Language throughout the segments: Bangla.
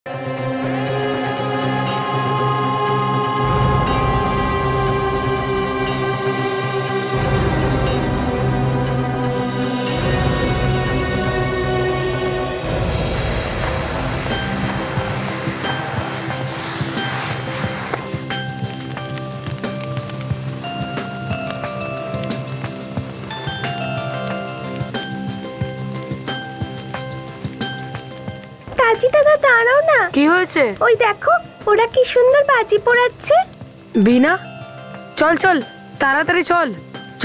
কাজী দাদা দাঁড়াও না। কি হয়েছে? ওই দেখো ওরা কি সুন্দর বাজি পোড়াচ্ছে। বিনা, চল চল তাড়াতাড়ি চল,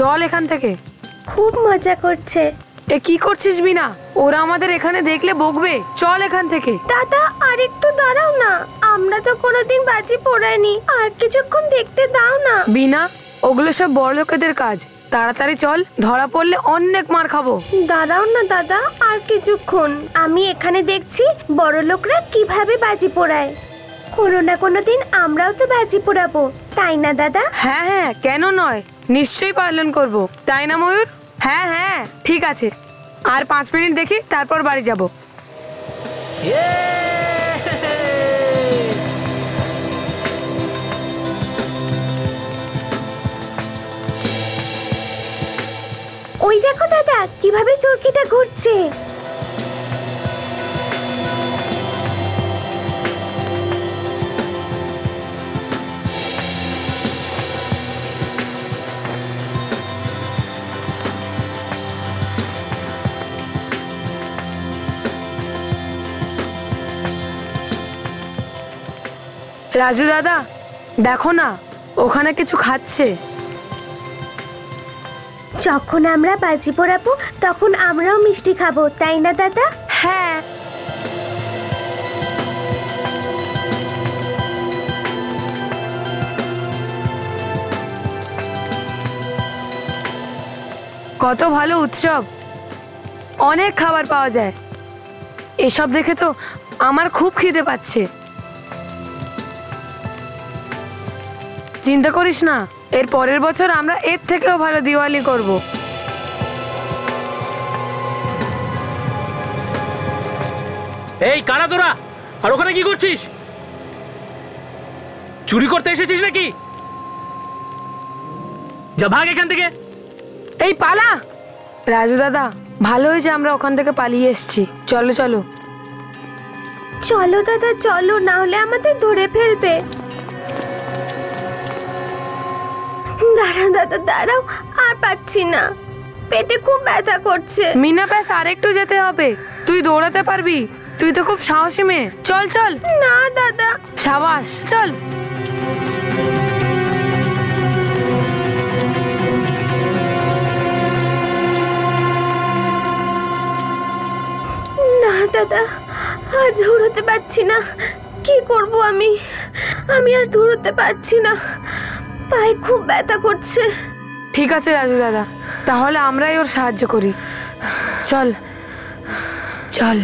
চল এখান থেকে। খুব মজা করছে। এ কি করছিস বিনা? ওরা আমাদের এখানে দেখলে বকবে, চল এখান থেকে। দাদা আর একটু দাঁড়াও না, আমরা তো কোনোদিন বাজি পোড়াইনি, আর কিছুক্ষণ দেখতে দাও না। বিনা, ওগুলো সব বড় লোকেদের কাজ, তাড়াতাড়ি চল, ধরা পড়লে অনেক মার খাবো। দাঁড়াও না দাদা আর কিছুক্ষণ, আমি এখানে দেখছি বড় লোকরা কিভাবে বাজি পোড়ায়। কোনো না কোনো দিন আমরাও তো বাজি পোড়াবো, তাই না দাদা? হ্যাঁ হ্যাঁ, কেন নয়, নিশ্চয়ই পালন করব, তাই না ময়ূর? হ্যাঁ হ্যাঁ ঠিক আছে, আর 5 মিনিট দেখি তারপর বাড়ি যাব। ওই দেখো দাদা কিভাবে চরকিটা ঘুরছে। রাজু দাদা দেখো না, ওখানে কিছু খাচ্ছে। যখন আমরা বাজি পোড়াবো তখন আমরাও মিষ্টি খাবো, তাই না দাদা? হ্যাঁ। কত ভালো উৎসব, অনেক খাবার পাওয়া যায়। এসব দেখে তো আমার খুব খিদে পাচ্ছে। চিন্তা করিস না, এর পরের বছর আমরা এর থেকেও ভালো দিওয়ালি করব। এই কারা তোরা, আর ওখানে কি করছিস? চুরি করতে এসেছিস নাকি? যা ভাগ এখান থেকে। এই পালা। রাজু দাদা ভালো হয়েছে আমরা ওখান থেকে পালিয়ে এসেছি, চলো চলো। চলো দাদা চলো, না হলে আমাদের ধরে ফেলবে। দাঁড়াও দাদা দাঁড়াও, আর পাচ্ছি না, পেটে খুব ব্যথা করছে। মিনা ব্যাস আরেকটু যেতে হবে, তুই দৌড়াতে পারবি, তুই তো খুব সাহসী মেয়ে, চল চল। না দাদা। সাবাস, চল। না দাদা, আর দৌড়তে পারছি না, কি করব আমি? আমি আর দৌড়তে পারছি না, পায়ে খুব ব্যথা করছে। ঠিক আছে রাজু দাদা, তাহলে আমরাই ওর সাহায্য করি, চল চল।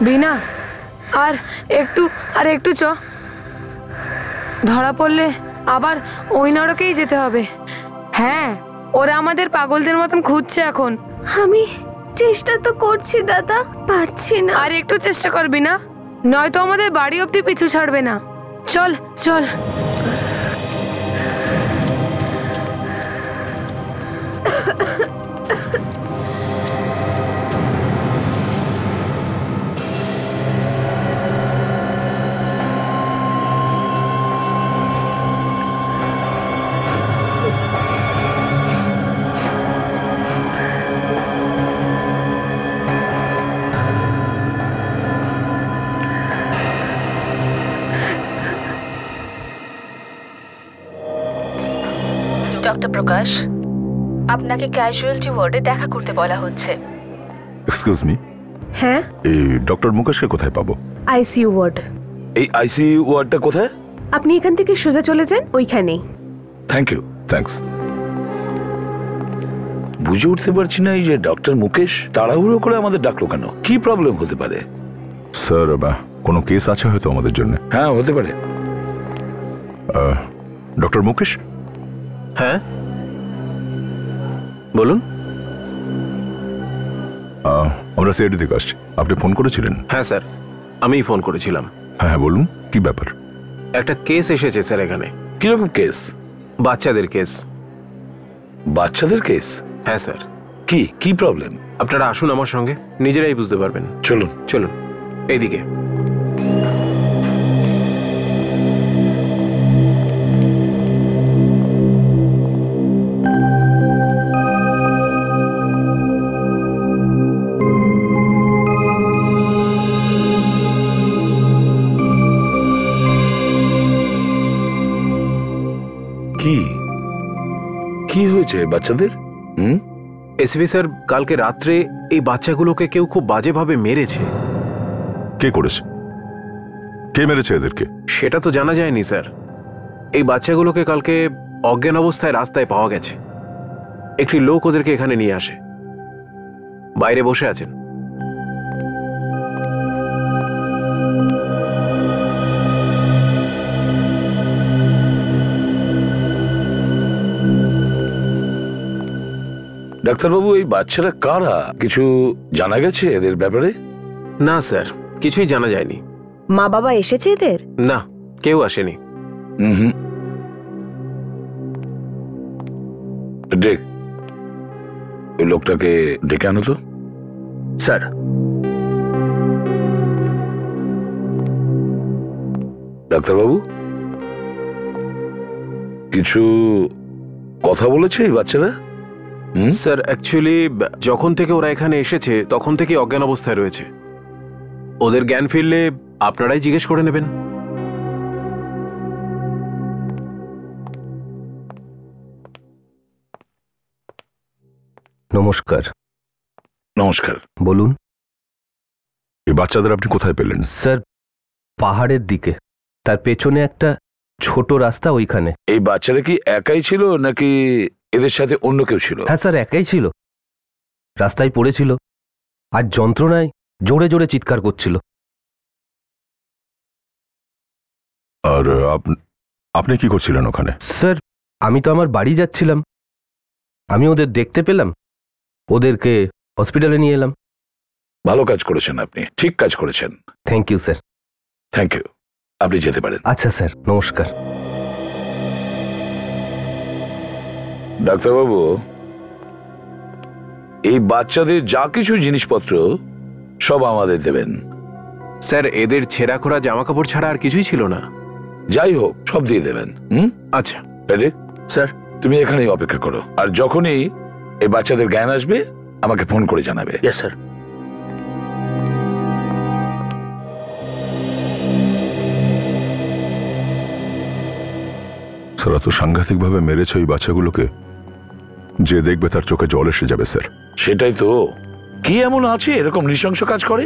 বিনা, আর একটু চ, ধরা পড়লে আবার ওই নরকেই যেতে হবে। হ্যাঁ, ওরা আমাদের পাগলদের মতন খুঁজছে এখন। আমি চেষ্টা তো করছি দাদা, পারছি না। আর একটু চেষ্টা করবি না, নয়তো আমাদের বাড়ি অবধি পিছু ছাড়বে না। চল চল। ডক্টর প্রকাশ, আপনাকে ক্যাজুয়ালিটি ওয়ার্ডে দেখা করতে বলা হচ্ছে। Excuse me. হ্যাঁ, এই ডক্টর মুকেশকে কোথায় পাবো? ICU word. এই আইসিইউ ওয়ার্ডটা কোথায়? আপনি এখান থেকে সোজা চলে যান ওইখানেই। Thank you. থ্যাঙ্কস। বুঝে উঠতে পারছি না এই যে ডক্টর মুকেশ তাড়াহুড়ো করে আমাদের ডাকলো কেন? কি প্রবলেম হতে পারে? স্যার কোনো কেস আছে হয়তো আমাদের জন্য। হ্যাঁ, হতে পারে। ডক্টর মুকেশ। হ্যাঁ বলুন। আমরা সিআইডি থেকে আসছি। আপনি ফোন করেছিলেন? হ্যাঁ স্যার, আমিই ফোন করেছিলাম। হ্যাঁ হ্যাঁ, বলুন কি ব্যাপার? একটা কেস এসেছে স্যার এখানে। কিরকম কেস? বাচ্চাদের কেস। বাচ্চাদের কেস? হ্যাঁ স্যার। কি কি প্রবলেম? আপনারা আসুন আমার সঙ্গে, নিজেরাই বুঝতে পারবেন। চলুন চলুন এইদিকে। কি কি হয়েছে বাচ্চাদের? এসপি স্যার, কালকে রাত্রে এই বাচ্চাগুলোকে কেউ খুব বাজেভাবে মেরেছে। কে করেছে? কে মেরেছে এদেরকে? সেটা তো জানা যায়নি স্যার। এই বাচ্চাগুলোকে কালকে অজ্ঞান অবস্থায় রাস্তায় পাওয়া গেছে। একটি লোক ওদেরকে এখানে নিয়ে আসে, বাইরে বসে আছেন। ডাক্তারবাবু, এই বাচ্চারা কারা? কিছু জানা গেছে এদের ব্যাপারে? না স্যার, কিছুই জানা যায়নি। মা বাবা এসেছে এদের? না, কেউ আসেনি। হুম। দেখ, ওই লোকটাকে ডেকে আনো তো। স্যার। ডাক্তারবাবু, কিছু কথা বলেছে এই বাচ্চারা? স্যার, অ্যাকচুয়ালি যখন থেকে ওরা এখানে এসেছে তখন থেকে অজ্ঞান অবস্থায় রয়েছে। ওদের জ্ঞান ফিরলে আপনারাই জিজ্ঞেস করে নেবেন। নমস্কার। নমস্কার। বলুন। এই বাচ্চাদের আপনি কোথায় পেলেন? স্যার, পাহাড়ের দিকে, তার পেছনে একটা ছোট রাস্তা, ওইখানে। এই বাচ্চারা কি একাই ছিল নাকি এদের সাথে অন্য কেউ ছিল? হ্যাঁ স্যার, একাই ছিল। রাস্তায় পড়েছিল আর যন্ত্রণায় জোরে জোরে চিৎকার করছিল। আর আপনি কি করছিলেন ওখানে? স্যার, আমি তো আমার বাড়ি যাচ্ছিলাম। আমি ওদের দেখতে পেলাম, ওদেরকে হসপিটালে নিয়ে এলাম। ভালো কাজ করেছেন আপনি, ঠিক কাজ করেছেন। Thank you sir. Thank you. আপনি যেতে পারেন। আচ্ছা স্যার, নমস্কার। ডাক্তারবাবু, এই বাচ্চাদের যা কিছু জিনিসপত্র সব আমাদের দেবেন। স্যার, এদের ছেঁড়া খোড়া জামা কাপড় ছাড়া আর কিছুই ছিল না। যাই হোক, সব দিয়ে দেবেন। আচ্ছা রেডি? স্যার, তুমি এখানেই অপেক্ষা করো, আর যখনই এই বাচ্চাদের জ্ঞান আসবে আমাকে ফোন করে জানাবে। Yes sir. স্যার, এত সাংঘাতিকভাবে মেরেছে ওই বাচ্চাগুলোকে, যে দেখবে তার চোখে জল এসে যাবে স্যার। সেটাই তো। কি এমন আছে এরকম নৃশংস কাজ করে?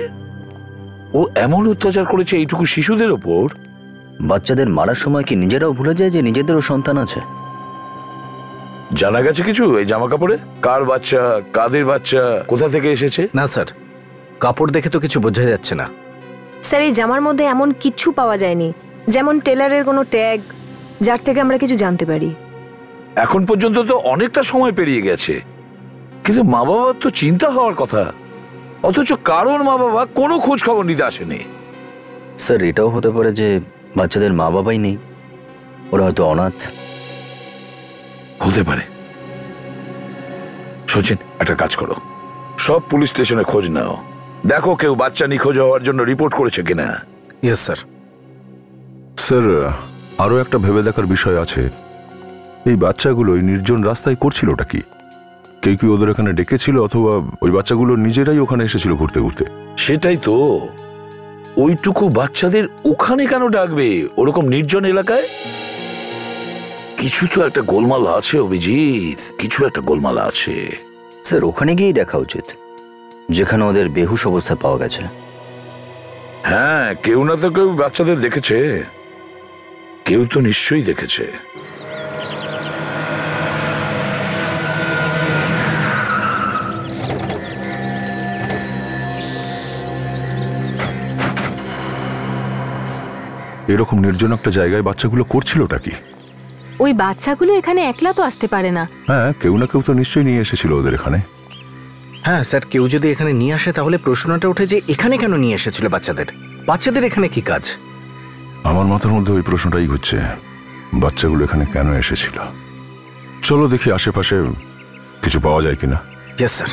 ও এমন অত্যাচার করেছে এইটুকু শিশুদের ওপর। বাচ্চাদের মারার সময় কি নিজেরাও ভুলে যায় যে নিজেদেরও সন্তান আছে? জানা গেছে কিছু এই জামা কাপড়ে? কার বাচ্চা, কাদের বাচ্চা, কোথা থেকে এসেছে? না স্যার, কাপড় দেখে তো কিছু বোঝা যাচ্ছে না। স্যার, এই জামার মধ্যে এমন কিচ্ছু পাওয়া যায়নি, যেমন টেলারের কোনো ট্যাগ, যার থেকে আমরা কিছু জানতে পারি। এখন পর্যন্ত তো অনেকটা সময় পেরিয়ে গেছে, কিন্তু মা বাবার তো চিন্তা হওয়ার কথা, অথচ কারোর মা বাবা কোনো খোঁজ খবর নিতে আসেনি। স্যার, এটাও হতে পারে যে বাচ্চাদের মা বাবাই নেই, ওরা হয়তো অনাথ। হতে পারে। সচিন, একটা কাজ করো, সব পুলিশ স্টেশনে খোঁজ নাও, দেখো কেউ বাচ্চা নিখোঁজ হওয়ার জন্য রিপোর্ট করেছে কিনা। Yes sir. স্যার, আরও একটা ভেবে দেখার বিষয় আছে, এই বাচ্চাগুলো এই নির্জন রাস্তায় করছিলটা কি? কেউ কি ওদের এখানে ডেকেছিল, অথবা ওই বাচ্চাগুলো নিজেরাই ওখানে এসেছিল ঘুরতে ঘুরতে? সেটাই তো, ওইটুকু বাচ্চাদের ওখানে কেন ডাকবে ওরকম নির্জন এলাকায়? কিছু তো একটা গোলমাল আছে অভিজিৎ, কিছু একটা গোলমাল আছে। স্যার, ওখানে গিয়েই দেখা উচিত, যেখানে ওদের বেহুশ অবস্থায় পাওয়া গেছে। হ্যাঁ, কেউ না তো কেউ বাচ্চাদের দেখেছে। কেউ তো নিশ্চয়ই দেখেছে। এরকম নির্জন একটা জায়গায় বাচ্চাগুলো করছিলটা কি? ওই বাচ্চাগুলো এখানে একলা তো আসতে পারে না। হ্যাঁ, কেউ না কেউ তো নিশ্চয়ই নিয়ে এসেছিল ওদের এখানে। হ্যাঁ স্যার, কেউ যদি এখানে নিয়ে আসে তাহলে প্রশ্নটা ওঠে যে এখানে কেন নিয়ে এসেছিল বাচ্চাদের এখানে কি কাজ? আমার মাথার মধ্যে ওই প্রশ্নটাই ঘুরছে, বাচ্চাগুলো এখানে কেন এসেছিল। চলো দেখি আশেপাশে কিছু পাওয়া যায় কিনা। Yes sir.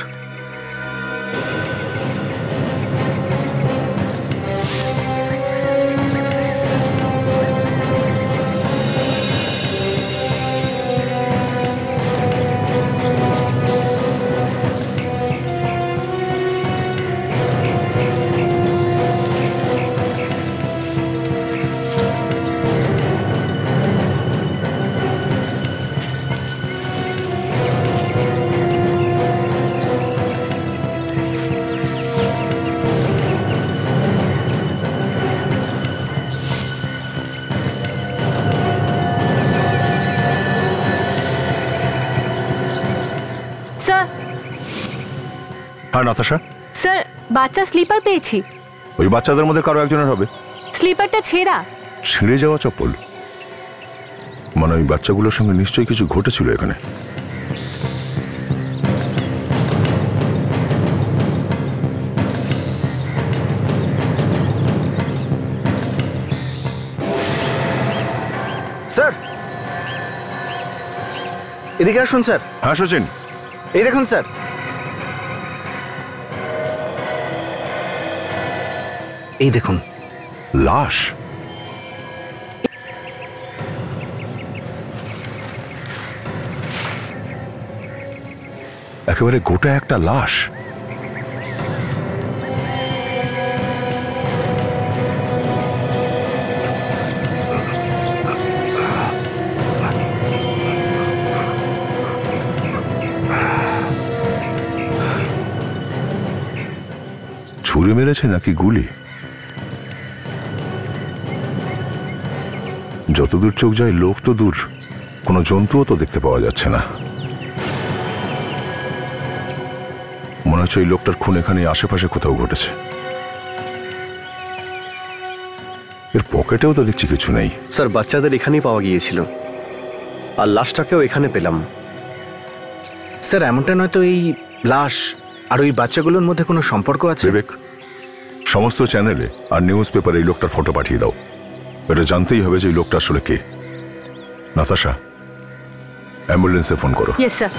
স্যার, হ্যাঁ নাতাশা, স্যার বাচ্চা স্লিপার পেয়েছি। ওই বাচ্চাদের মধ্যে কারো একজনের হবে। স্লিপারটা ছেঁড়া। ছিঁড়ে যাওয়া চপ্পল? মানে ওই বাচ্চাগুলোর সঙ্গে নিশ্চয়ই কিছু ঘটেছিল এখানে। স্যার এদিকে আসুন স্যার। হ্যাঁ সচিন, এই দেখুন স্যার, এই দেখুন লাশ। একেবারে গোটা একটা লাশ। ছুরি মেরেছে নাকি গুলি? যতদূর চোখ যায় লোক তো দূর, কোনো জন্তুও তো দেখতে পাওয়া যাচ্ছে না। মনে হচ্ছে এই লোকটার খুন এখানে আশেপাশে কোথাও ঘটেছে। এর পকেটেও তো দেখছি কিছু নেই। স্যার বাচ্চাদের এখানেই পাওয়া গিয়েছিল, আর লাশটাকেও এখানে পেলাম। স্যার এমনটা নয় তো এই লাশ আর ওই বাচ্চাগুলোর মধ্যে কোনো সম্পর্ক আছে? বিবেক, সমস্ত চ্যানেলে আর নিউজ পেপারে এই লোকটার ফটো পাঠিয়ে দাও। এটা জানতেই হবে যে এই লোকটা আসলে কে। নাতাশা, অ্যাম্বুলেন্সে ফোন করো। Yes sir.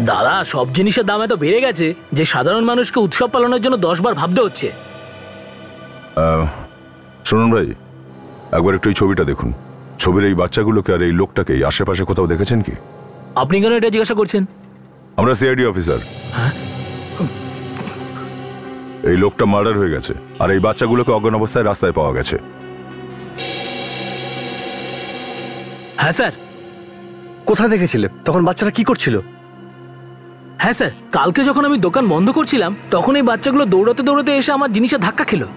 দাদা, সব জিনিসের দাম এত বেড়ে গেছে যে সাধারণ মানুষকে উৎসব পালনের জন্য 10 বার ভাবতে হচ্ছে। শুনুন ভাই, একবার একটু এই ছবিটা দেখুন। ছবির এই বাচ্চাগুলোকে আর এই লোকটাকে এই আশেপাশে কোথাও দেখেছেন কি? আপনি কেন এটা জিজ্ঞাসা করছেন? আমরা সিআইডি অফিসার। এই লোকটা মার্ডার হয়ে গেছে আর এই বাচ্চাগুলোকে অজ্ঞান অবস্থায় রাস্তায় পাওয়া গেছে। হ্যাঁ স্যার। কোথায় দেখেছিলে? তখন বাচ্চারা কি করছিল? হ্যাঁ স্যার, কালকে যখন আমি দোকান বন্ধ করছিলাম তখন এই বাচ্চাগুলো দৌড়াতে দৌড়াতে এসে আমার জিনিসে ধাক্কা খেলো।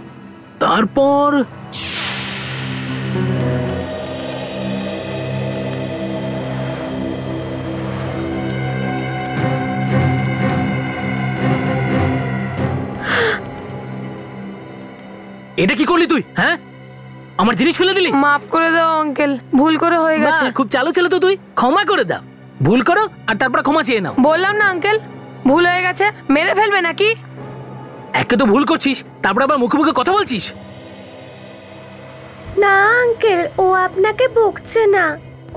তারপর এটা কি করলি তুই? হ্যাঁ, আমার জিনিস ফেলে দিলি। মাফ করে দাও আঙ্কেল, ভুল করে হয়ে গেছে। বাহ, খুব চালু ছিল তো তুই। ক্ষমা করে দাও, ভুল করো আর তারপর ক্ষমা চেয়ে নাও। বললাম না আঙ্কেল, ভুল হয়ে গেছে। মেরে ফেলবে নাকি? একে তো ভুল করছিস, তারপর আবার মুখে মুখে কথা বলছিস। না আঙ্কেল, ও আপনাকে বকছে না,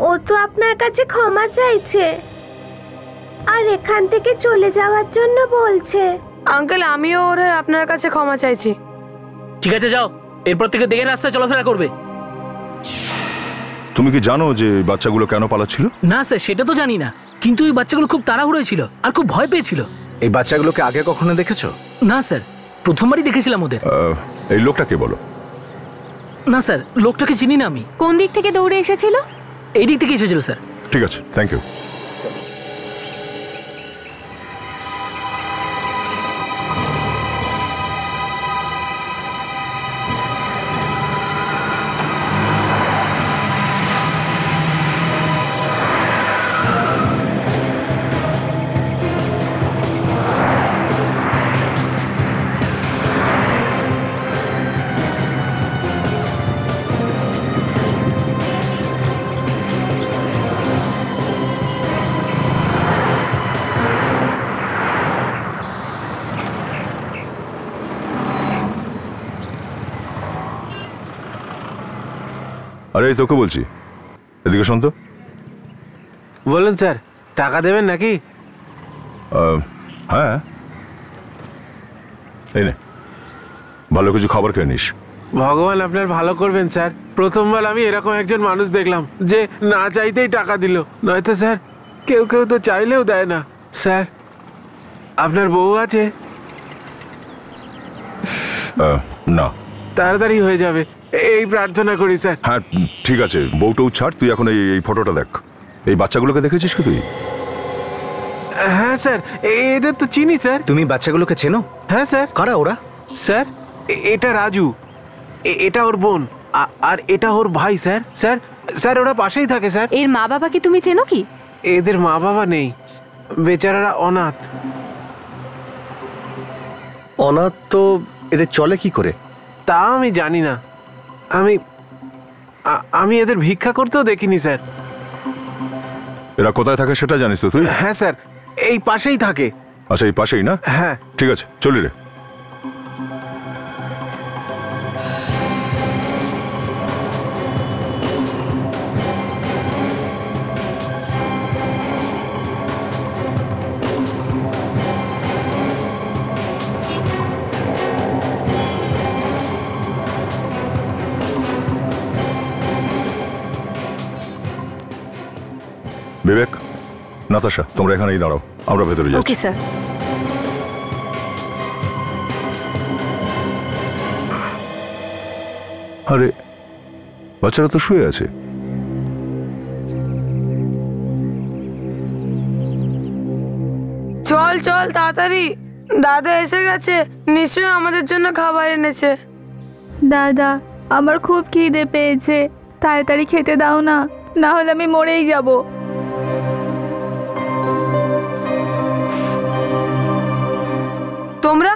ও তো আপনার কাছে ক্ষমা চাইছে আর এখান থেকে চলে যাওয়ার জন্য বলছে। আঙ্কেল, আমিও ওরে আপনার কাছে ক্ষমা চাইছি। ঠিক আছে, যাও, এরপর থেকে দেখে রাস্তায় চলাফেরা করবে। তুমি কি জানো যে বাচ্চাগুলো কেন পালাচ্ছিল? না স্যার, সেটা তো জানি না, কিন্তু ওই বাচ্চাগুলো খুব তাড়াহুড়ো ছিল আর খুব ভয় পেয়েছিল। এই বাচ্চাগুলোকে আগে কখনো দেখেছো? না স্যার, প্রথমবারই দেখেছিলাম ওদের। এই লোকটাকে বলো। না স্যার, লোকটাকে চিনি না আমি। কোন দিক থেকে দৌড়ে এসেছিল? এই দিক থেকে এসেছিল স্যার। ঠিক আছে, থ্যাংক ইউ। আরে তোকে বলছি, এদিকে শোন তো। বলুন স্যার, টাকা দেবেন নাকি? হ্যাঁ, এই নে, ভালো কিছু খাবার খেয়ে নিস। ভগবান আপনার ভালো করবেন স্যার। প্রথমবার আমি এরকম একজন মানুষ দেখলাম যে না চাইতেই টাকা দিল। নয়তো স্যার কেউ কেউ তো চাইলেও দেয় না। স্যার, আপনার বউ আছে? না। তাড়াতাড়ি হয়ে যাবে এই প্রার্থনা করি স্যার। হ্যাঁ ঠিক আছে, বউটাও ছাড়, তুই এখন এই ফটোটা দেখ। এই বাচ্চাগুলোকে দেখেছিস কি তুই? হ্যাঁ স্যার, এদের তো চিনি স্যার। তুমি বাচ্চাগুলোকে চেনো? হ্যাঁ স্যার। কারা ওরা? স্যার, এটা রাজু, এটা ওর বোন, আর এটা ওর ভাই স্যার। স্যার স্যার ওরা পাশেই থাকে স্যার। এর মা বাবা কি তুমি চেনো কি? এদের মা বাবা নেই, বেচারারা অনাথ। অনাথ তো এদের চলে কি করে? তা আমি জানি না, আমি এদের ভিক্ষা করতেও দেখিনি স্যার। এরা কোথায় থাকে সেটা জানিস তো তুই? হ্যাঁ স্যার, এই পাশেই থাকে। আচ্ছা, এই পাশেই না? হ্যাঁ। ঠিক আছে, চলি রে। বিবেক, নাতাশা, তোমরা এখানেই দাঁড়াও, আমরা ভেতরে যাচ্ছি। Okay sir. আরে বাচ্চারা তো শুয়ে আছে। চল চল তাড়াতাড়ি, দাদা এসে গেছে, নিশ্চয়ই আমাদের জন্য খাবার এনেছে। দাদা, আমার খুব খিদে পেয়েছে, তাড়াতাড়ি খেতে দাও না, না হলে আমি মরেই যাব। তোমরা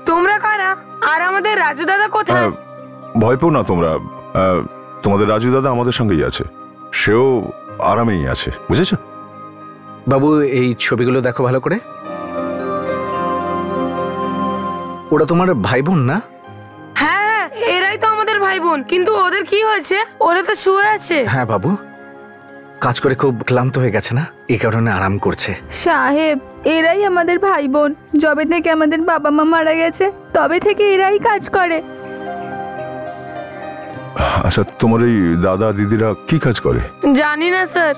তোমরা কারা? আর আমাদের রাজু দাদা কোথায়? ভয় পেও না তোমরা, তোমাদের রাজু দাদা আমাদের সঙ্গেই আছে, সেও আরামেই আছে, বুঝেছ? বাবু, এই ছবিগুলো দেখো ভালো করে। ওরা তোমার ভাই বোন না? হ্যাঁ, এরাই তো আমাদের ভাই বোন, কিন্তু ওদের কি হয়েছে? ওরা তো শুয়ে আছে। হ্যাঁ বাবু, কাজ করে খুব ক্লান্ত হয়ে গেছে না, এই কারণে আরাম করছে। সাহেব, এরাই আমাদের ভাই বোন। যবে থেকে আমাদের বাবা মা মারা গেছে তবে থেকে এরাই কাজ করে। আচ্ছা, তোমার এই দাদা দিদিরা কি কাজ করে? জানি না স্যার,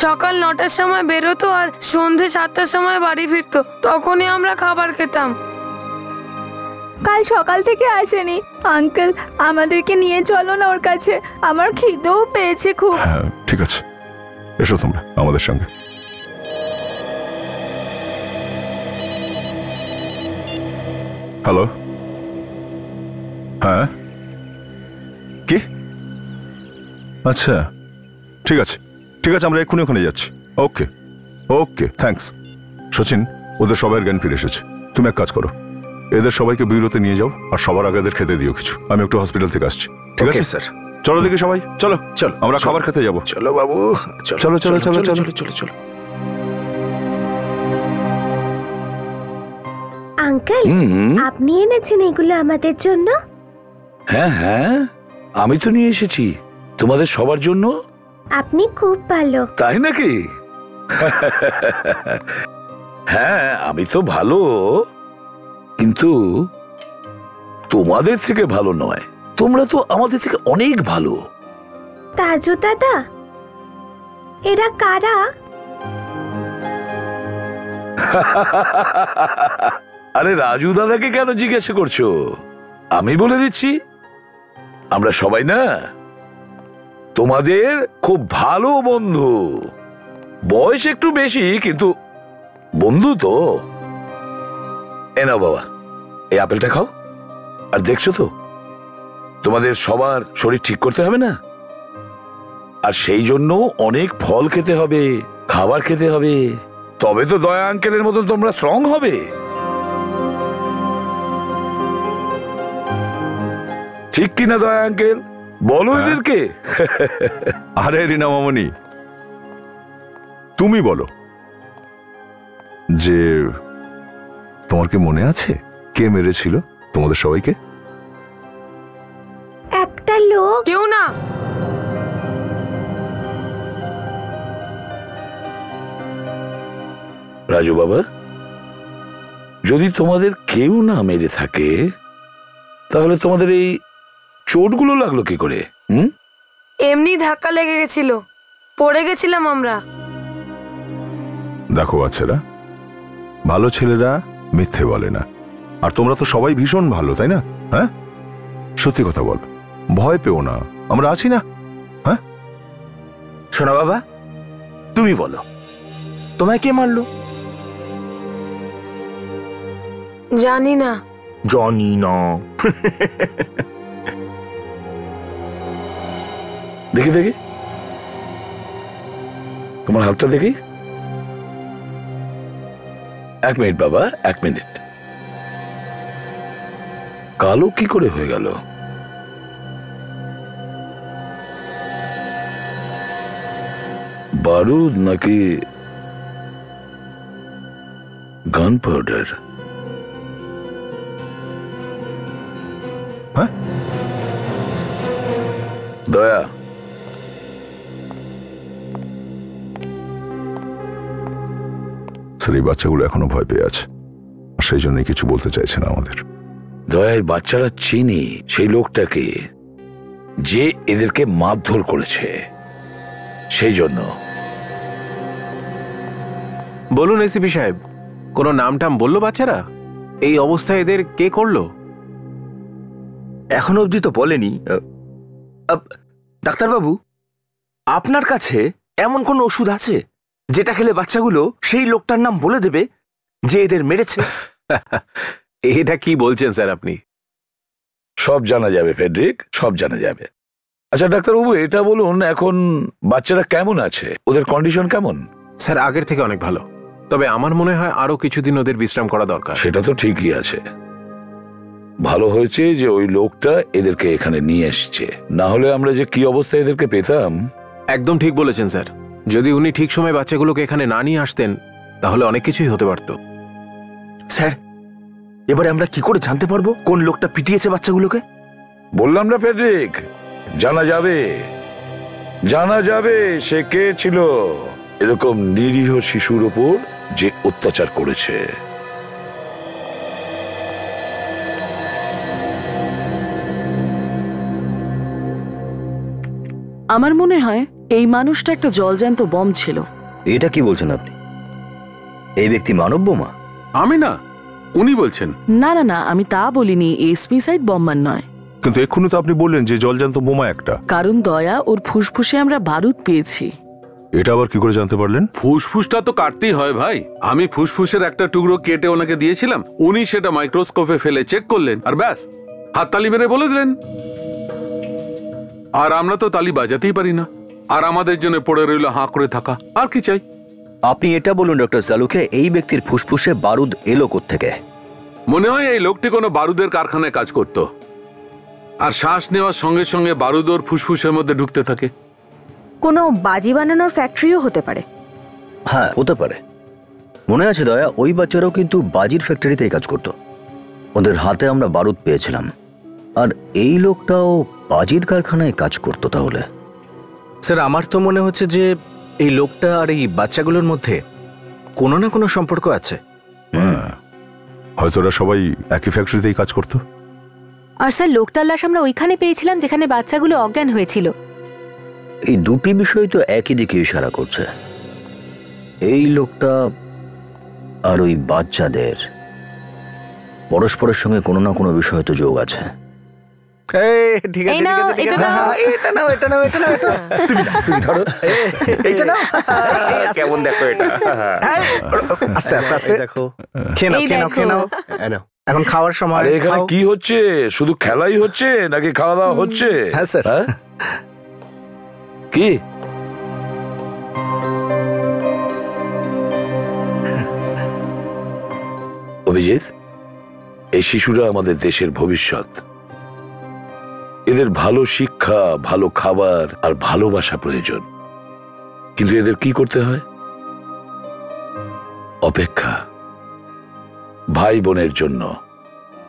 সকাল 9টার সময় বেরোতো আর সন্ধে 7টার সময় বাড়ি ফিরতো, তখনই আমরা খাবার খেতাম। কাল সকাল থেকে আসেনি। আঙ্কেল, আমাদেরকে নিয়ে চলো না ওর কাছে, আমার খিদেও পেয়েছে খুব। হ্যাঁ ঠিক আছে, এসো তোমরা আমাদের সঙ্গে। হ্যালো, হ্যাঁ কি? আচ্ছা ঠিক আছে, ঠিক আছে, আমরা এক্ষুনি ওখানে যাচ্ছি। ওকে ওকে, থ্যাঙ্কস। সচিন, ওদের সবাইয়ের জ্ঞান ফিরে এসেছে, তুমি এক কাজ করো, এদের সবাইকে বিউরোতে নিয়ে যাও, আর সবার আগে এদের খেতে দিও কিছু। আমি একটু হসপিটাল থেকে আসছি, ঠিক আছে স্যার? চলো দেখি সবাই, চলো চলো আমরা খাবার খেতে যাবো। চলো বাবু, চলো চলো চলো চলো চলো চলো। আঙ্কেল, আপনি এনেছেন এগুলো আমাদের জন্য? হ্যাঁ হ্যাঁ, আমি তো নিয়ে এসেছি তোমাদের সবার জন্য। আপনি খুব ভালো। তাই নাকি? হ্যাঁ, আমি তো ভালো, কিন্তু তোমাদের থেকে ভালো নয়। তোমরা তো আমাদের থেকে অনেক ভালো। তাজু দাদা, এরা কারা? আরে রাজু দাদাকে কেন জিজ্ঞাসা করছো? আমি বলে দিচ্ছি, আমরা সবাই না তোমাদের খুব ভালো বন্ধু। বয়স একটু বেশি, কিন্তু বন্ধু তো। এ নাও বাবা, এই আপেলটা খাও। আর দেখছো তো, তোমাদের সবার শরীর ঠিক করতে হবে না, আর সেই জন্য অনেক ফল খেতে হবে, খাবার খেতে হবে, তবে তো দয়া আঙ্কেলের মতো তোমরা স্ট্রং হবে। ঠিক কিনা দয়া আঙ্কেল? বলো এদেরকে। আরে রিনা মামনি, তুমি বলো যে তোমার কি মনে আছে কে মেরেছিল তোমাদের সবাইকে? একটা লোক। কেউ না। রাজু বাবা, যদি তোমাদের কেউ না মেরে থাকে, তাহলে তোমাদের এই চোটগুলো লাগলো কি করে? এমনি ধাক্কা লেগে গেছিল, পড়ে গেছিলাম আমরা। দেখো বাচ্চারা, ভালো ছেলেরা মিথ্যে বলে না, আর তোমরা তো সবাই ভীষণ ভালো, তাই না? হ্যাঁ, সত্যি কথা বল, ভয় পেও না, আমরা আছি না। হ্যাঁ শোনা বাবা, তুমি বলো, তোমায় কে মারলো? জানি না। জানি না। দেখি দেখি তোমার হাতটা দেখি। 1 মিনিট বাবা, 1 মিনিট। কালো কি করে হয়ে গেল? বারুদ নাকি গান পাউডার? হ্যাঁ, দয়া, স্যার এই বাচ্চাগুলো এখনো ভয় পেয়ে আছে, আর সেই জন্যই কিছু বলতে চাইছে না আমাদের। দয়া, বাচ্চারা চিনি সেই লোকটাকে যে এদেরকে মারধর করেছে, সেই জন্য। বলুন এসিপি সাহেব, কোনো নাম টাম বললো বাচ্চারা? এই অবস্থায় এদের কে করলো? এখনো অবধি তো বলেনি। ডাক্তারবাবু, আপনার কাছে এমন কোন ওষুধ আছে যেটা খেলে বাচ্চাগুলো সেই লোকটার নাম বলে দেবে যে এদের মেরেছে? এটা কি বলছেন স্যার আপনি? সব জানা যাবে ফেডরিক, সব জানা যাবে। আচ্ছা ডাক্তারবাবু, এটা বলুন, এখন বাচ্চারা কেমন আছে? ওদের কন্ডিশন কেমন? স্যার আগের থেকে অনেক ভালো, তবে আমার মনে হয় আরো কিছুদিন ওদের বিশ্রাম করা দরকার। সেটা তো ঠিকই আছে। ভালো হয়েছে যে ওই লোকটা এদেরকে এখানে নিয়ে এসছে, না হলে আমরা যে কি অবস্থায় এদেরকে পেতাম। একদম ঠিক বলেছেন স্যার, যদি উনি ঠিক সময় বাচ্চাগুলোকে এখানে না নিয়ে আসতেন তাহলে অনেক কিছুই হতে পারত। স্যার, এবারে আমরা কি করে জানতে পারবো কোন লোকটা পিটিয়েছে বাচ্চাগুলোকে? বললাম না ফেডরিক, জানা যাবে, জানা যাবে সে কে ছিল এরকম নিরীহ শিশুর উপর যে অত্যাচার করেছে। আমার মনে হয় এই মানুষটা একটা জলজ্যান্ত বম ছিল। এটা কি বলছেন আপনি? এই ব্যক্তি মানব বোমা? আমি না, উনি বলছেন। না না না, আমি তা বলিনি, এসপিসাইড বম্বার নয়। কিন্তু এক্ষুনি তো আপনি বললেন যে জলজ্যান্ত বোমা একটা। কারণ দয়া ওর ফুসফুসে আমরা বারুদ পেয়েছি। এটা আবার কি করে জানতে পারলেন? ফুসফুসটা তো কাটতেই হয় ভাই। আমি ফুসফুসের একটা টুকরো কেটে ওনাকে দিয়েছিলাম, উনি সেটা মাইক্রোস্কোপে ফেলে চেক করলেন, আর ব্যাস হাততালি মেরে বলে দিলেন। আর আমরা তো তালি বাজাতেই পারি না, আর আমাদের জন্য পড়ে রইল হাঁ করে থাকা। আর কি চাই? আপনি এটা বলুন ডক্টর জালুকে, এই ব্যক্তির ফুসফুসে বারুদ এলো কোত্থেকে? মনে হয় এই লোকটি কোনো বারুদের কারখানায় কাজ করত, আর শ্বাস নেওয়ার সঙ্গে সঙ্গে বারুদ ওর ফুসফুসের মধ্যে ঢুকতে থাকে। কোনো বাজি বানানোর ফ্যাক্টরিও হতে পারে। হ্যাঁ, হতে পারে। মনে আছে দয়া, ওই বাচ্চারাও কিন্তু বাজির ফ্যাক্টরিতেই কাজ করত। ওদের হাতে আমরা বারুদ পেয়েছিলাম। আর এই লোকটাও বাজির কারখানায় কাজ করতো তাহলে। স্যার, আমার তো মনে হচ্ছে যে এই লোকটা আর এই বাচ্চাগুলোর মধ্যে কোনো না কোনো সম্পর্ক আছে। হয়তো ওরা সবাই একই ফ্যাক্টরিতেই কাজ করতো। আর স্যার, লোকটার লাশ আমরা ওইখানে পেয়েছিলাম যেখানে বাচ্চাগুলো অজ্ঞান হয়েছিল। এই দুটি বিষয় তো একই দিকে ইশারা করছে। এই লোকটা আর ওই বাচ্চাদের পরস্পরের সঙ্গে কোনো না কোনো বিষয় তো যোগ আছে। ঠিক আছে, এটা নাও, এটা নাও, এটা নাও, এটা তুমি ধরো, এটা নাও। কেমন দেখো এটা? আস্তে আস্তে আস্তে দেখো, খেয়ে নাও, খেয়ে নাও, খেয়ে নাও। এখন খাওয়ার সময়। এখানে কি হচ্ছে? শুধু খেলাই হচ্ছে নাকি খাওয়া দাওয়া হচ্ছে? হ্যাঁ স্যার। কি অভিজিৎ, এই শিশুরা আমাদের দেশের ভবিষ্যৎ। এদের ভালো শিক্ষা, ভালো খাবার আর ভালোবাসা প্রয়োজন। কিন্তু এদের কি করতে হয়? অপেক্ষা, ভাই বোনের জন্য,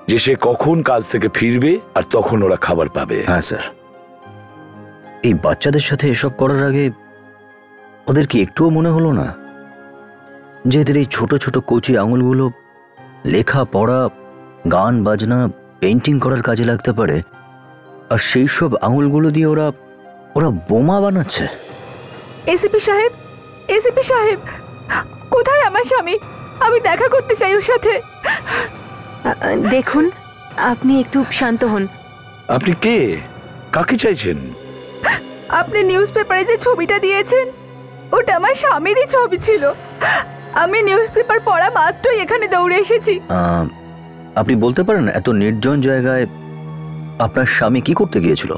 যে সে কখন কাজ থেকে ফিরবে আর তখন ওরা খাবার পাবে। হ্যাঁ স্যার, এই বাচ্চাদের সাথে এসব করার আগে ওদের কি একটুও মনে হলো না যে এদের এই ছোট ছোট কচি আঙুলগুলো লেখা পড়া, গান বাজনা, পেইন্টিং করার কাজে লাগতে পারে, আর সেই সব আঙুলগুলো দিয়ে ওরা ওরা বোমা বানাচ্ছে? এসিপি সাহেব, এসিপি সাহেব, কোথায় আমার স্বামী? আমি দেখা করতে চাই ওর সাথে। দেখুন, আপনি একটু শান্ত হন। আপনি কে? কাকে চাইছেন? আপনি নিউজ পেপারে যে ছবিটা দিয়েছেন, ওটা আমার স্বামীরই ছবি ছিল। আমি নিউজ পেপার পড়া মাত্রই এখানে দৌড়ে এসেছি। আপনি বলতে পারেন এত নির্জন জায়গায় আপনার স্বামী কি করতে গিয়েছিল?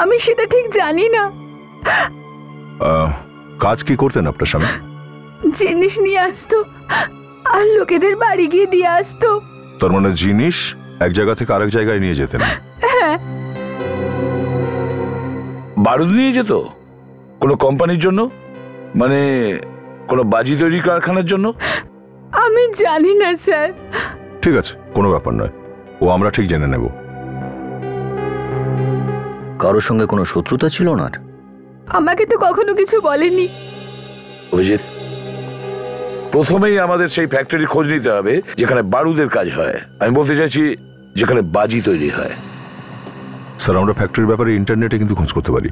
আমি সেটা ঠিক জানি না। কাজ কি করতেন আপনার স্বামী? জিনিস নিয়ে আসতো আর লোকেদের বাড়ি গিয়ে দিয়ে আসতো। তার মানে জিনিস এক জায়গা থেকে আরেক জায়গায় নিয়ে যেতেন? হ্যাঁ। বারুদ নিয়ে যেত কোনো কোম্পানির জন্য? মানে কোনো বাজি তৈরি কারখানার জন্য? আমি জানি না স্যার। ঠিক আছে, কোনো ব্যাপার নয়, ও আমরা ঠিক জেনে নেব। কারোর সঙ্গে কোনো শত্রুতা ছিল না? আমাকে তো কখনো কিছু বলেনি। অভিজিৎ, প্রথমেই আমাদের সেই ফ্যাক্টরি খোঁজ নিতে হবে যেখানে বারুদের কাজ হয়। আমি বলতে চাইছি যেখানে বাজি তৈরি হয়। স্যার, আমরা ফ্যাক্টরির ব্যাপারে ইন্টারনেটে কিন্তু খোঁজ করতে পারি।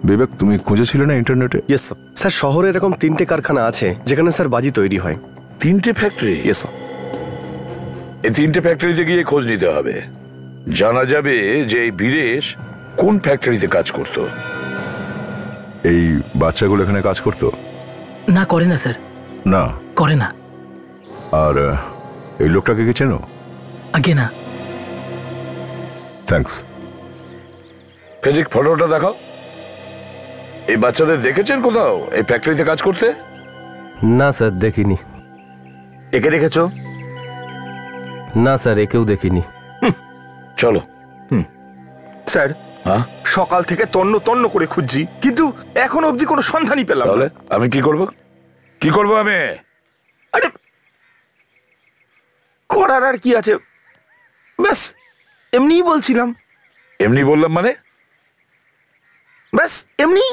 বিবেক, তুমি খুঁজেছিলে না ইন্টারনেটে? Yes sir. স্যার, শহরে এরকম 3টে কারখানা আছে যেখানে স্যার বাজি তৈরি হয়। 3টে ফ্যাক্টরি? Yes sir. এই 3টে ফ্যাক্টরিতে গিয়ে খোঁজ নিতে হবে। জানা যাবে যে এই বীরেশ কোন ফ্যাক্টরিতে কাজ করত। এই বাচ্চাগুলো এখানে কাজ করতো? না, করে না স্যার। না, করে না। আর এই লোকটাকে কি চেনো? আগে না। থ্যাঙ্কস। ফেরিক, ফটোটা দেখাও। এই বাচ্চাদের দেখেছেন কোথাও এই ফ্যাক্টরিতে কাজ করতে? না স্যার, দেখিনি। একে দেখেছো? না স্যার, একেও দেখিনি। চলো। স্যার, সকাল থেকে তন্ন তন্ন করে খুঁজছি, কিন্তু এখন অবধি কোনো সন্ধানই পেলাম। তাহলে আমি কি করব? কি করব আমি? আরে করার আর কি আছে, ব্যাস এমনিই বলছিলাম। এমনি বললাম মানে? ব্যাস এমনি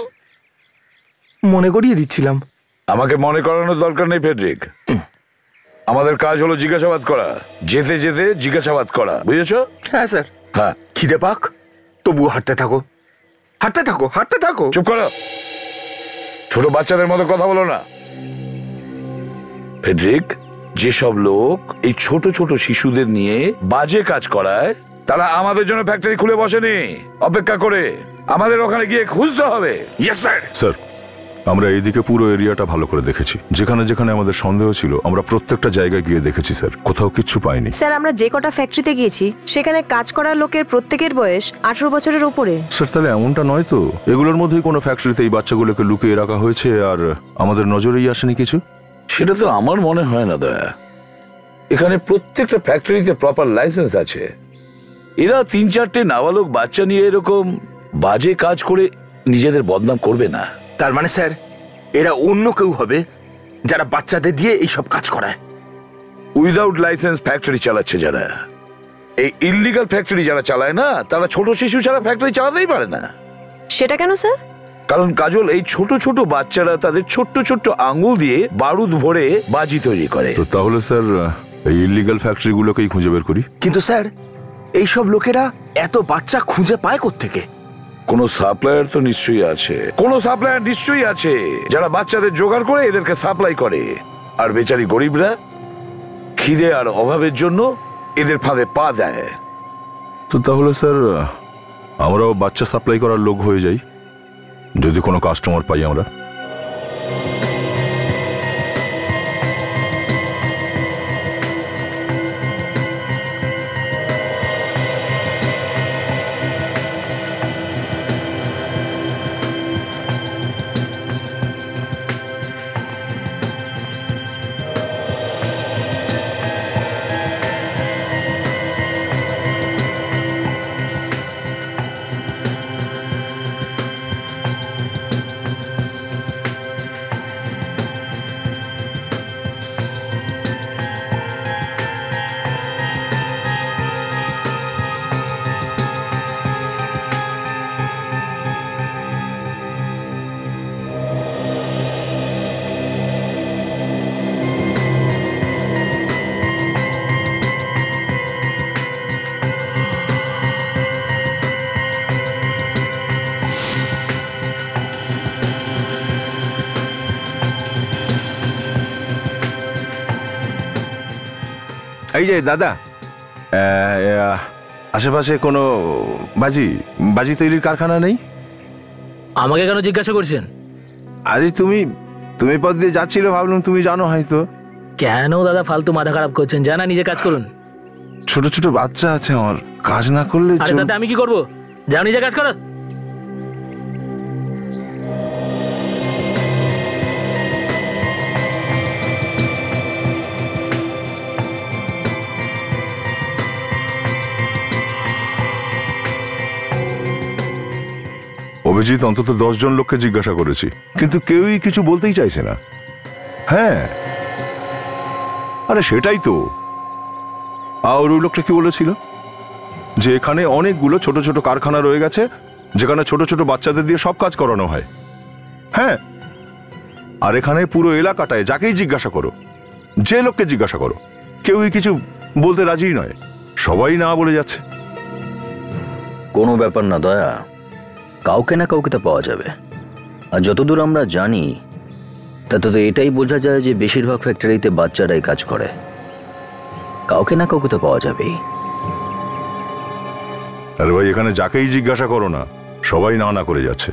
মনে করিয়ে দিচ্ছিলাম। আমাকে মনে করানোর দরকার নেই ফেডরিক। আমাদের কাজ হলো জিজ্ঞাসাবাদ করা, যেতে যেতে জিজ্ঞাসাবাদ করা, বুঝেছো? হ্যাঁ স্যার। হ্যাঁ। খিদে পাক, তবুও হাঁটতে থাকো, হাঁটতে থাকো, হাঁটতে থাকো। চুপ করো, ছোট বাচ্চাদের মতো কথা বলো না। ফেডরিক, যেসব লোক এই ছোট ছোট শিশুদের নিয়ে বাজে কাজ করায় তারা আমাদের জন্য ফ্যাক্টরি খুলে বসেনি অপেক্ষা করে। আমাদের ওখানে গিয়ে খুঁজতে হবে। Yes sir. স্যার, আমরা এইদিকে পুরো এরিয়াটা ভালো করে দেখেছি। যেখানে যেখানে আমাদের সন্দেহ ছিল আমরা প্রত্যেকটা জায়গায় গিয়ে দেখেছি স্যার, কোথাও কিচ্ছু পাইনি। স্যার, আমরা যে কটা ফ্যাক্টরিতে গিয়েছি সেখানে কাজ করার লোকের প্রত্যেকের বয়স 18 বছরের উপরে। স্যার, তাহলে এমনটা নয় তো এগুলোর মধ্যেই কোনো ফ্যাক্টরিতে এই বাচ্চাগুলোকে লুকিয়ে রাখা হয়েছে আর আমাদের নজরেই আসেনি কিছু? সেটা তো আমার মনে হয় না দয়া। এখানে প্রত্যেকটা ফ্যাক্টরিতে প্রপার লাইসেন্স আছে। এরা 3-4টে নাবালক বাচ্চা নিয়ে এরকম বাজে কাজ করে নিজেদের বদনাম করবে না। তার মানে স্যার এরা অন্য কেউ হবে যারা বাচ্চাদের দিয়ে এইসব কাজ করায়। উইদাউট লাইসেন্স ফ্যাক্টরি চালাচ্ছে যারা, এই ইললিগাল ফ্যাক্টরি যারা চালায় না, তারা ছোট শিশু ছাড়া ফ্যাক্টরি চালাতেই পারে না। সেটা কেন স্যার? কারণ কাজল, এই ছোট ছোট বাচ্চারা তাদের ছোট্ট ছোট্ট আঙ্গুল দিয়ে বারুদ ভরে বাজি তৈরি করে। তো তাহলে স্যার এই ইলিগাল ফ্যাক্টরিগুলোকেই খুঁজে বের করি। কিন্তু স্যার এইসব লোকেরা এত বাচ্চা খুঁজে পায় কোত্থেকে? কোনো সাপ্লায়ার তো নিশ্চয়ই আছে, কোনো সাপ্লায়ার নিশ্চয়ই আছে যারা বাচ্চাদের জোগাড় করে এদেরকে সাপ্লাই করে। আর বেচারি গরিবরা খিদে আর অভাবের জন্য এদের ফাঁদে পা দেয়। তো তাহলে স্যার আমরাও বাচ্চা সাপ্লাই করার লোক হয়ে যাই, যদি কোনো কাস্টমার পাই আমরা। এই যে দাদা, আশেপাশে কোনো বাজি তৈরির কারখানা নেই? আমাকে কেন জিজ্ঞাসা করছেন? আরে তুমি পথ দিয়ে যাচ্ছিলে, ভাবলাম তুমি জানো হয়তো। কেন দাদা ফালতু মাথা খারাপ করছেন? জানা নিজে কাজ করুন। ছোট ছোট বাচ্চা আছে আমার, কাজ না করলে। আরে দাদা আমি কি করবো? যাও নিজে কাজ করো। অভিজিৎ অন্তত 10 জন লোককে জিজ্ঞাসা করেছি, কিন্তু কেউই কিছু বলতেই চাইছে না। হ্যাঁ, আরে সেটাই তো। আর ওই লোকটা কি বলেছিল যে এখানে অনেকগুলো ছোট ছোট কারখানা রয়ে গেছে যেখানে ছোট ছোট বাচ্চাদের দিয়ে সব কাজ করানো হয়। হ্যাঁ, আর এখানে পুরো এলাকাটায় যাকেই জিজ্ঞাসা করো, যে লোককে জিজ্ঞাসা করো, কেউই কিছু বলতে রাজি নয়, সবাই না বলে যাচ্ছে। কোনো ব্যাপার না দয়া, কাউকে না কাউকে তো পাওয়া যাবে। আর যতদূর আমরা জানি তাতে তো এটাই বোঝা যায় যে বেশিরভাগ ফ্যাক্টরিতে বাচ্চারাই কাজ করে। কাউকে না কাউকে তো পাওয়া যাবেই। আরে ভাই, এখানে যাকেই জিজ্ঞাসা করো না, সবাই না না করে যাচ্ছে।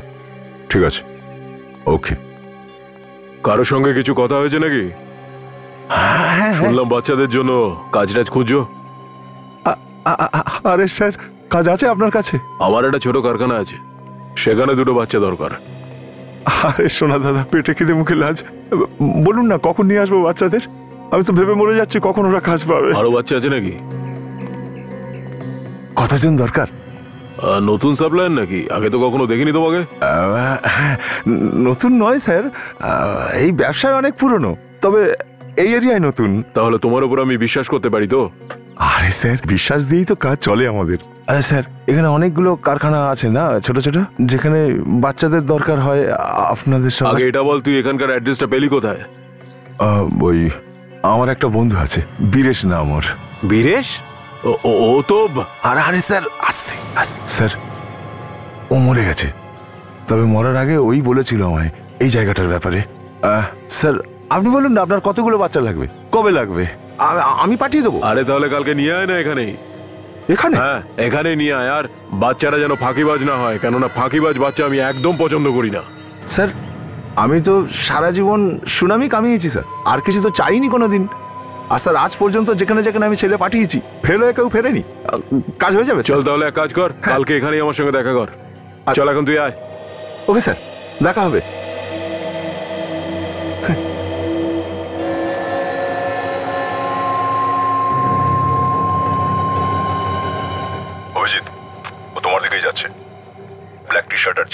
ঠিক আছে, ওকে। কারোর সঙ্গে কিছু কথা হয়েছে নাকি? শুনলাম বাচ্চাদের জন্য কাজ টাজ খুঁজো। আরে স্যার, কাজ আছে আপনার কাছে? আমার একটা ছোট কারখানা আছে, সেখানে 2টো বাচ্চা দরকার। আরে শোনা দাদা, পেটে খিদে মুখে লাজ, বলুন না কখন নিয়ে আসবো বাচ্চাদের? আমি তো ভেবে মরে যাচ্ছি কখন ওরা কাজ পাবে। আরো বাচ্চা আছে নাকি? কতজন দরকার? নতুন সাপ্লায়ার নাকি? আগে তো কখনো দেখিনি তোমাকে। নতুন নয় স্যার, এই ব্যবসায় অনেক পুরনো, তবে এই এরিয়ায় নতুন। তাহলে তোমার উপর আমি বিশ্বাস করতে পারি তো? আরে স্যার, বিশ্বাস দিয়েই তো কাজ চলে আমাদের। আরে স্যার, এখানে অনেকগুলো কারখানা আছে না ছোট ছোট, যেখানে বাচ্চাদের দরকার হয় আপনাদের সঙ্গে। আগে এটা বল, তুই এখানকার অ্যাড্রেসটা পেলি কোথায়? ওই আমার একটা বন্ধু আছে, বীরেশ নাম ওর। বীরেশ? ও তো। আরে স্যার, আস্তে আস্তে স্যার, ও মরে গেছে, তবে মরার আগে ওই বলেছিল আমায় এই জায়গাটার ব্যাপারে। স্যার আপনি বলুন না আপনার কতগুলো বাচ্চা লাগবে, কবে লাগবে, আমি পাঠিয়ে দেবো। আরে তাহলে কালকে নিয়ে আয় না এখানেই। এখানে? হ্যাঁ, এখানে নিয়ে আয়। আর বাচ্চারা যেন ফাঁকিবাজ না হয়, কেননা ফাঁকিবাজ বাচ্চা আমি একদম পছন্দ করি না। স্যার আমি তো সারা জীবন সুনামি কামিয়েছি স্যার, আর কিছু তো চাইনি কোনোদিন। আর স্যার আজ পর্যন্ত যেখানে যেখানে আমি ছেলে পাঠিয়েছি ফেল হয়ে কেউ ফেরেনি। কাজ হয়ে যাবে। চল তাহলে এক কাজ কর, কালকে এখানেই আমার সঙ্গে দেখা কর। চল এখন তুই আয়। ওকে স্যার, দেখা হবে।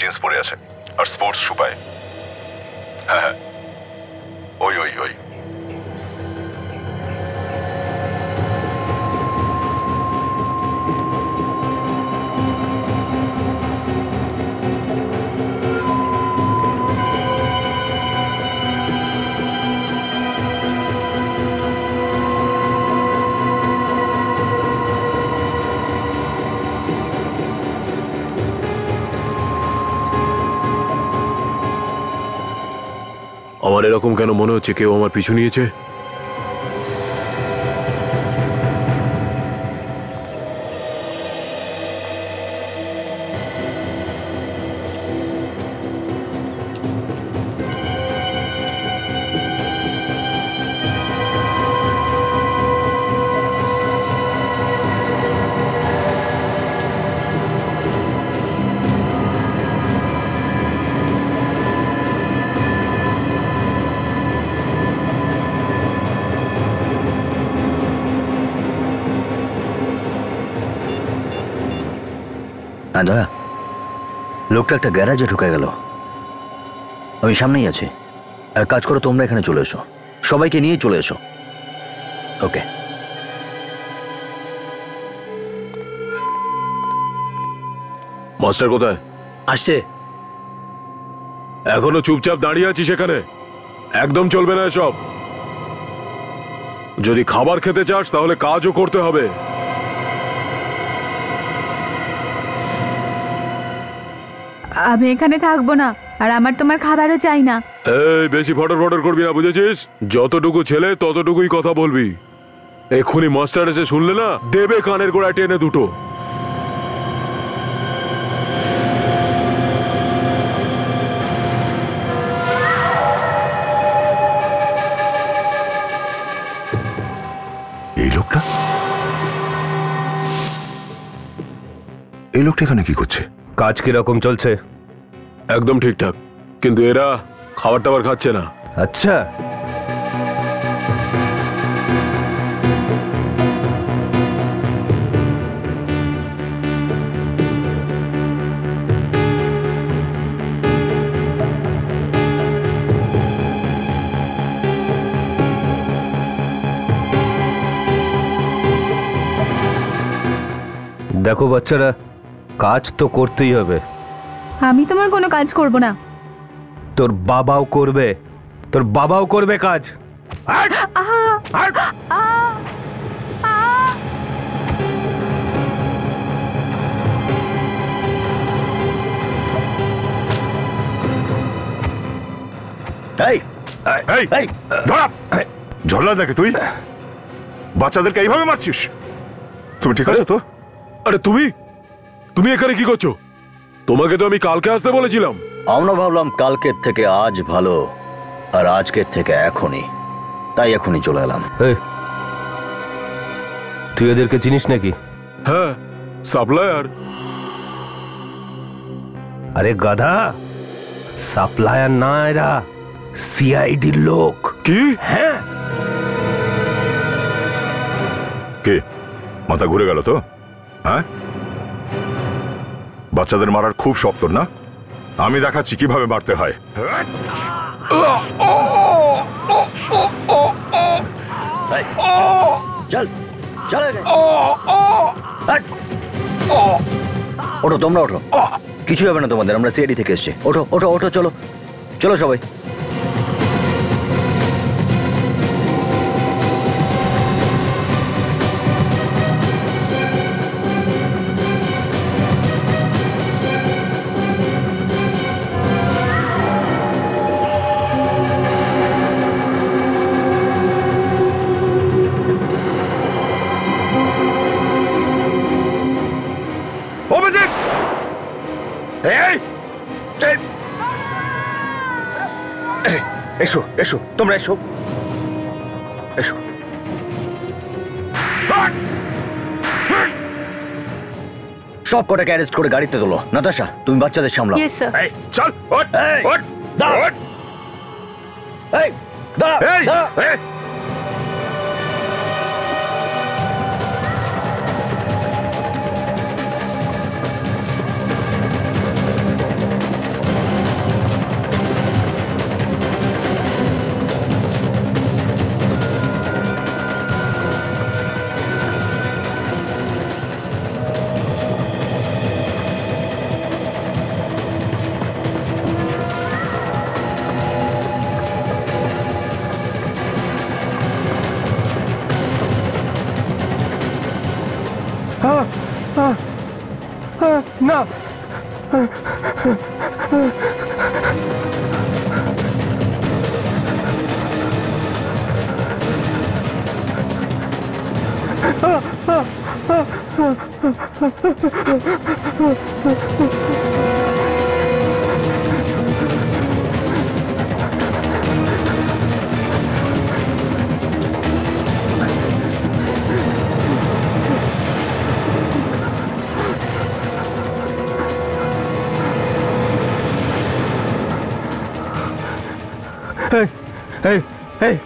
জিন্স পরে আছে আর স্পোর্টস শু পায়। হ্যাঁ হ্যাঁ, ওই ওই ওই। আমার এরকম কেন মনে হচ্ছে কেউ আমার পিছু নিয়েছে? হ্যাঁ দয়া, লোকটা একটা গ্যারাজে ঢুকে গেল। আমি সামনেই আছি। এক কাজ করো, তোমরা এখানে চলে এসো, সবাইকে নিয়ে চলে এসো। ওকে। মাস্টার কোথায়? আসছে। এখনো চুপচাপ দাঁড়িয়ে আছি সেখানে? একদম চলবে না এসব। যদি খাবার খেতে চাস তাহলে কাজও করতে হবে। আমি এখানে থাকবো না, আর আমার তোমার খাবারও চাই না। এই বেশি ফটর ফটর করবি না, বুঝেছিস? যতটুকু ছেলে ততটুকুই কথা বলবি। এক্ষুনি মাস্টার এসে শুনলে না, দেবে কানের গোড়ায় টেনে দুটো। এই লোকটা এখানে কি করছে? কাজ কিরকম চলছে? একদম ঠিকঠাক, কিন্তু এরা খাবার টাবার খাচ্ছে না। আচ্ছা, দেখো বাচ্চারা, কাজ তো করতেই হবে। আমি তোমার কোনো কাজ করব না। তোর বাবাও করবে, তোর বাবাও করবে কাজ। ঝল্লা দেখে তুই বাচ্চাদেরকে এইভাবে মারছিস? তুমি ঠিক আছো তো? আরে তুমি এখানে কি করছো? তোমাকে তো আমি কালকে আসতে বলেছিলাম। আমরা ভাবলাম কালকের থেকে আজ ভালো, আর আজকের থেকে এখনই, তাই এখনই চলে এলাম। তুই এদেরকে চিনিস নাকি? হ্যাঁ, সাপ্লায়ার। আরে গাধা, সাপ্লায়ার না, এরা সিআইডির লোক। কি? হ্যাঁ। কে? মাথা ঘুরে গেল তো? হ্যাঁ, বাচ্চাদের মারার খুব শক্ত না? আমি দেখাচ্ছি কিভাবে মারতে হয়। চল চল, ওঠো, তোমরা ওঠো, কিছু হবে না তোমাদের, আমরা সিআইডি থেকে এসছি। ওঠো ওঠো ওঠো, চলো চলো সবাই। এসো এসো, তোমরা এসো এসো। সব কটাকে অ্যারেস্ট করে গাড়িতে তোলো। নাতাশা, তুমি বাচ্চাদের সামলাও। Yes sir. চল, ওঠ ওঠ ওঠ। এই দাঁড়া, দাঁড়া।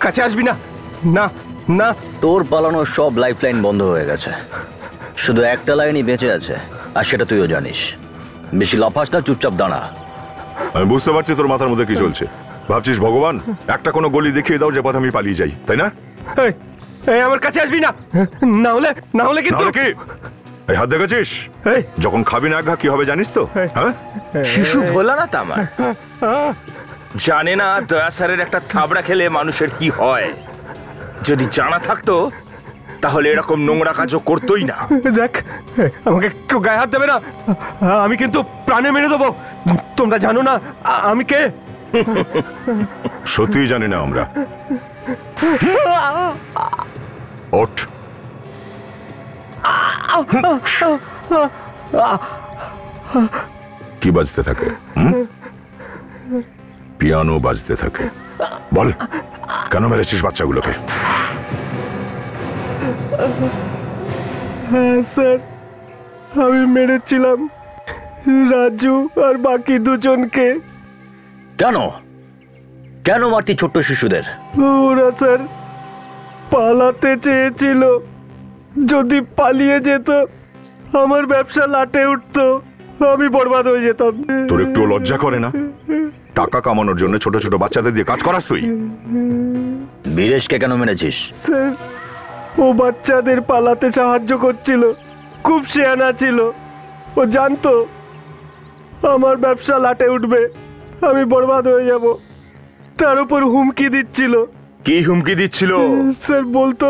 কাছে আসবি না, না না। তোর পালানোর সব লাইফলাইন বন্ধ হয়ে গেছে, শুধু একটা লাইনই বেঁচে আছে, আর সেটা তুইও জানিস। বেশি লাফাস না, চুপচাপ দাঁড়া। আমি বুঝতে পারছি তোর মাথার মধ্যে কি চলছে। ভাবছিস ভগবান একটা কোনো গলি দেখিয়ে দাও যে পথ আমি পালিয়ে যাই, তাই না? আমার কাছে আসবি না, না হলে কিন্তু কি এই হাত দেখেছিস? যখন খাবি না ঘা কি হবে জানিস তো? হ্যাঁ, শিশু ভোলা না তামার জানে না দয়া স্যারের একটা থাবড়া খেলে মানুষের কি হয়। যদি জানা থাকতো তাহলে এরকম নোংরা কাজও করতোই না। দেখ, আমাকে কেউ গায়ে হাত দেবে না, আমি কিন্তু প্রাণে মেরে দেবো। তোমরা জানো না আমি কে? সত্যিই জানি না আমরা। ওঠ। কি বাজতে থাকে? পিয়ানো বাজতে থাকে। বল, কেন মেরেছিস বাচ্চাগুলোকে? হ্যাঁ স্যার, আমি মেরেছিলাম রাজু আর বাকি দুজনকে। কেন কেন মারতি ছোট্ট শিশুদের? ওরা স্যার পালাতে চেয়েছিল, যদি পালিয়ে যেত আমার ব্যবসা লাটে উঠতো, আমি বরবাদ হয়ে যেতাম। তোর একটু লজ্জা করে না? টাকা কামানোর জন্য ছোট ছোট বাচ্চাদের দিয়ে কাজ করাস তুই? বীরেশকে কেন মেরেছিস? স্যার, ও বাচ্চাদের পালাতে সাহায্য করছিল, খুব শেয়ানা ছিল। ও জানতো আমার ব্যবসা লাটে উঠবে, আমি বরবাদ হয়ে যাব। তার উপর হুমকি দিচ্ছিল। কি হুমকি দিচ্ছিল? স্যার বলতো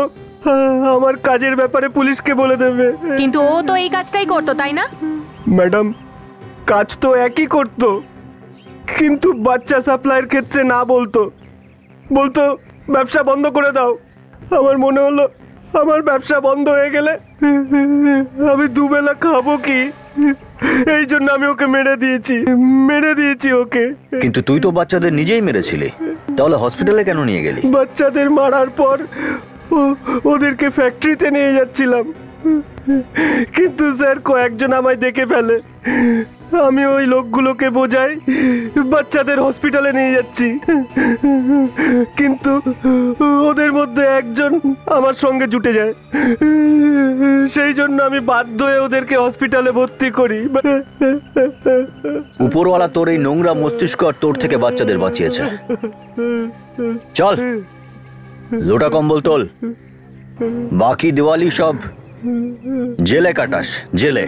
আমার কাজের ব্যাপারে পুলিশকে বলে দেবে। কিন্তু ও তো এই কাজটাই করতো, তাই না? ম্যাডাম, কাজ তো একই করতো, কিন্তু বাচ্চা সাপ্লাইয়ের ক্ষেত্রে না বলতো। বলতো ব্যবসা বন্ধ করে দাও। আমার মনে হলো আমার ব্যবসা বন্ধ হয়ে গেলে আমি দুবেলা খাবো কি, এই জন্য আমি ওকে মেরে দিয়েছি ওকে। কিন্তু তুই তো বাচ্চাদের নিজেই মেরেছিলি, তাহলে হসপিটালে কেন নিয়ে গেলি? বাচ্চাদের মারার পর ওদেরকে ফ্যাক্টরিতে নিয়ে যাচ্ছিলাম, কিন্তু স্যার কয়েকজন আমায় দেখে ফেলে। আমি ওই লোকগুলোকে বোঝাই বাচ্চাদের হসপিটালে নিয়ে যাচ্ছি, কিন্তু ওদের মধ্যে একজন আমার সঙ্গে জুটে যায়। সেই জন্য আমি বাধ্য হয়ে ওদেরকে হসপিটালে ভর্তি করি। উপরওয়ালা তোর এই নোংরা মস্তিষ্ক আর তোর থেকে বাচ্চাদের বাঁচিয়েছে। চল, লোটা কম্বল তোল, বাকি দিওয়ালি সব জেলে কাটাস, জেলে।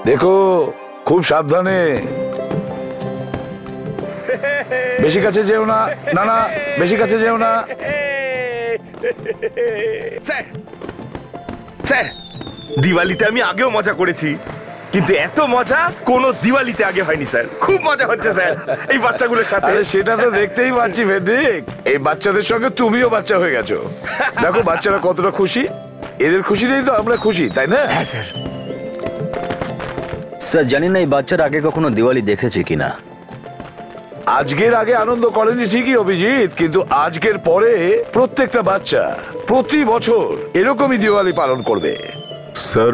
দেখো খুব সাবধানে, বেশি কাছে যেও না। না না, বেশি কাছে যেও না। স্যার, দিওয়ালিতে আমি আগেও মজা করেছি, কিন্তু এত মজা কোনো দিওয়ালিতে আগে হয়নি স্যার। খুব মজা হচ্ছে স্যার এই বাচ্চাগুলোর সাথে। সেটা তো দেখতেই পাচ্ছি ভেদিক, এই বাচ্চাদের সঙ্গে তুমিও বাচ্চা হয়ে গেছো। দেখো বাচ্চারা কতটা খুশি, এদের খুশিতেই তো আমরা খুশি, তাই না? হ্যাঁ স্যার। স্যার জানি না এই বাচ্চার আগে কখনো দিওয়ালি দেখেছে কিনা। আজকের আগে আনন্দ করেনি ঠিকই অভিজিৎ, কিন্তু আজকের পরে প্রত্যেকটা বাচ্চা প্রতি বছর এরকমই দিওয়ালি পালন করবে। স্যার,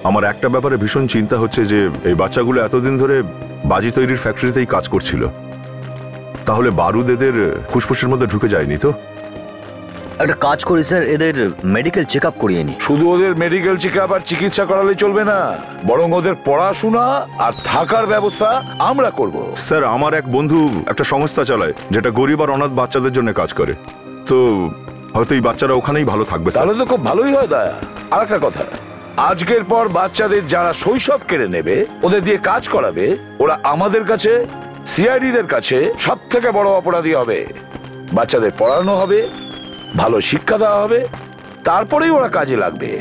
আমার একটা ব্যাপারে ভীষণ চিন্তা হচ্ছে যে এই বাচ্চাগুলো এতদিন ধরে বাজি তৈরির ফ্যাক্টরিতেই কাজ করছিল, তাহলে বারুদ এদের ফুসফুসের মধ্যে ঢুকে যায়নি তো? একটা কাজ করি স্যার, এদের মেডিকেল চেক আপ করিয়ে নি। শুধু ওদের মেডিকেল চেক আপ আর চিকিৎসা করালে চলবে না, বরং ওদের পড়াশোনা আর থাকার ব্যবস্থা আমরা করব। স্যার, আমার এক বন্ধু একটা সংস্থা চালায় যেটা গরিব আর অনাথ বাচ্চাদের জন্য কাজ করে, তো হয়তো এই বাচ্চারা ওখানেই ভালো থাকবে। তাহলে তো খুব ভালোই হয় দয়া। আর একটা কথা, আজকের পর বাচ্চাদের যারা শৈশব কেড়ে নেবে, ওদের দিয়ে কাজ করাবে, ওরা আমাদের কাছে, সিআইডিদের কাছে সব থেকে বড় অপরাধী হবে। বাচ্চাদের পড়ানো হবে, ভালো শিক্ষা দেওয়া হবে, তারপরেই ওরা কাজে লাগবে।